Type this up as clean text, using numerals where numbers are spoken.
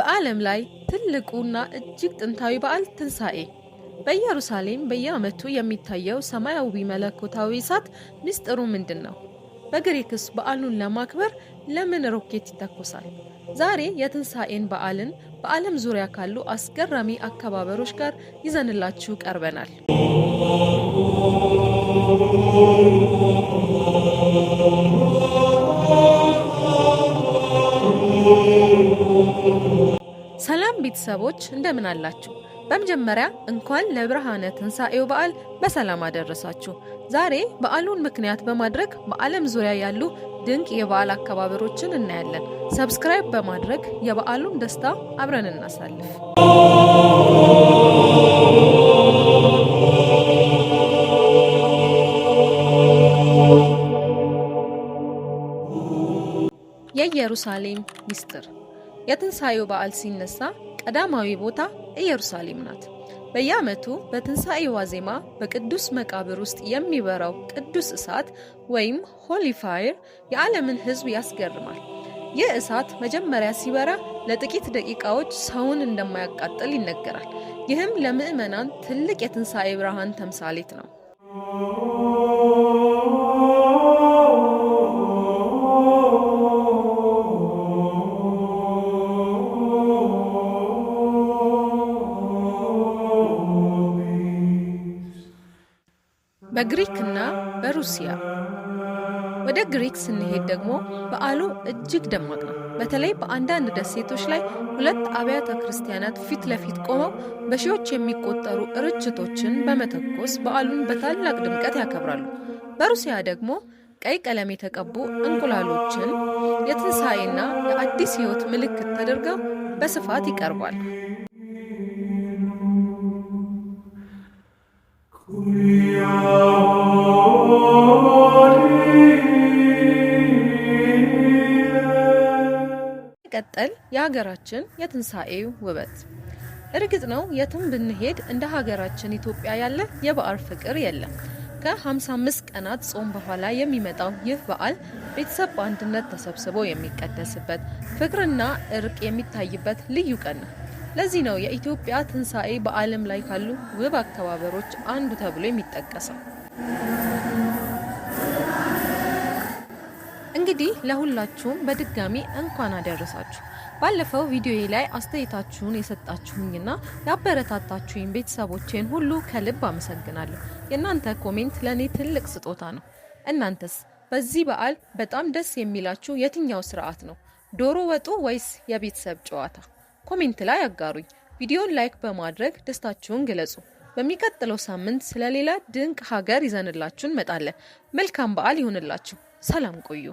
በዓለም ላይ ትልቁና እጅግ ጥንታዊ በዓል ትንሣኤ በኢየሩሳሌም በየዓመቱ የሚታየው ሰማያዊ መለኮታዊ እሳት ምስጢሩ ምንድነው? በግሪክስ በዓሉን ለማክበር ለምን ሮኬት ይተኮሳል? ዛሬ የትንሣኤን በዓልን በዓለም ዙሪያ ካሉ አስገራሚ አከባበሮች ጋር ይዘንላችሁ ቀርበናል። ሰላም ቤተሰቦች እንደምን አላችሁ? በመጀመሪያ እንኳን ለብርሃነ ትንሣኤው በዓል በሰላም አደረሳችሁ። ዛሬ በዓሉን ምክንያት በማድረግ በዓለም ዙሪያ ያሉ ድንቅ የበዓል አከባበሮችን እናያለን። ሰብስክራይብ በማድረግ የበዓሉን ደስታ አብረን እናሳልፍ። የኢየሩሳሌም ምስጢር። የትንሣኤው በዓል ሲነሳ ቀዳማዊ ቦታ ኢየሩሳሌም ናት። በየዓመቱ በትንሣኤ ዋዜማ በቅዱስ መቃብር ውስጥ የሚበራው ቅዱስ እሳት ወይም ሆሊ ፋየር የዓለምን ሕዝብ ያስገርማል። ይህ እሳት መጀመሪያ ሲበራ ለጥቂት ደቂቃዎች ሰውን እንደማያቃጥል ይነገራል። ይህም ለምዕመናን ትልቅ የትንሣኤ ብርሃን ተምሳሌት ነው። በግሪክና በሩሲያ። ወደ ግሪክ ስንሄድ ደግሞ በዓሉ እጅግ ደማቅ ነው። በተለይ በአንዳንድ ደሴቶች ላይ 2 አብያተ ክርስቲያናት ፊት ለፊት ቆመው በሺዎች የሚቆጠሩ ርችቶችን በመተኮስ በዓሉን በታላቅ ድምቀት ያከብራሉ። በሩሲያ ደግሞ ቀይ ቀለም የተቀቡ እንቁላሎችን የትንሣኤና የአዲስ ሕይወት ምልክት ተደርገው በስፋት ይቀርባል። ቀጠል የሀገራችን የትንሣኤው ውበት። እርግጥ ነው የትም ብንሄድ እንደ ሀገራችን ኢትዮጵያ ያለ የበዓል ፍቅር የለም። ከ55 ቀናት ጾም በኋላ የሚመጣው ይህ በዓል ቤተሰብ በአንድነት ተሰብስቦ የሚቀደስበት፣ ፍቅርና እርቅ የሚታይበት ልዩ ቀን ነው። ለዚህ ነው የኢትዮጵያ ትንሣኤ በዓለም ላይ ካሉ ውብ አከባበሮች አንዱ ተብሎ የሚጠቀሰው። እንግዲህ ለሁላችሁም በድጋሚ እንኳን አደረሳችሁ። ባለፈው ቪዲዮዬ ላይ አስተያየታችሁን የሰጣችሁኝና ያበረታታችሁኝ ቤተሰቦቼን ሁሉ ከልብ አመሰግናለሁ። የእናንተ ኮሜንት ለኔ ትልቅ ስጦታ ነው። እናንተስ በዚህ በዓል በጣም ደስ የሚላችሁ የትኛው ስርዓት ነው? ዶሮ ወጡ ወይስ የቤተሰብ ጨዋታ? ኮሜንት ላይ አጋሩኝ። ቪዲዮን ላይክ በማድረግ ደስታችሁን ግለጹ። በሚቀጥለው ሳምንት ስለሌላ ድንቅ ሀገር ይዘንላችሁ እንመጣለን። መልካም በዓል ይሁንላችሁ። ሰላም ቆዩ።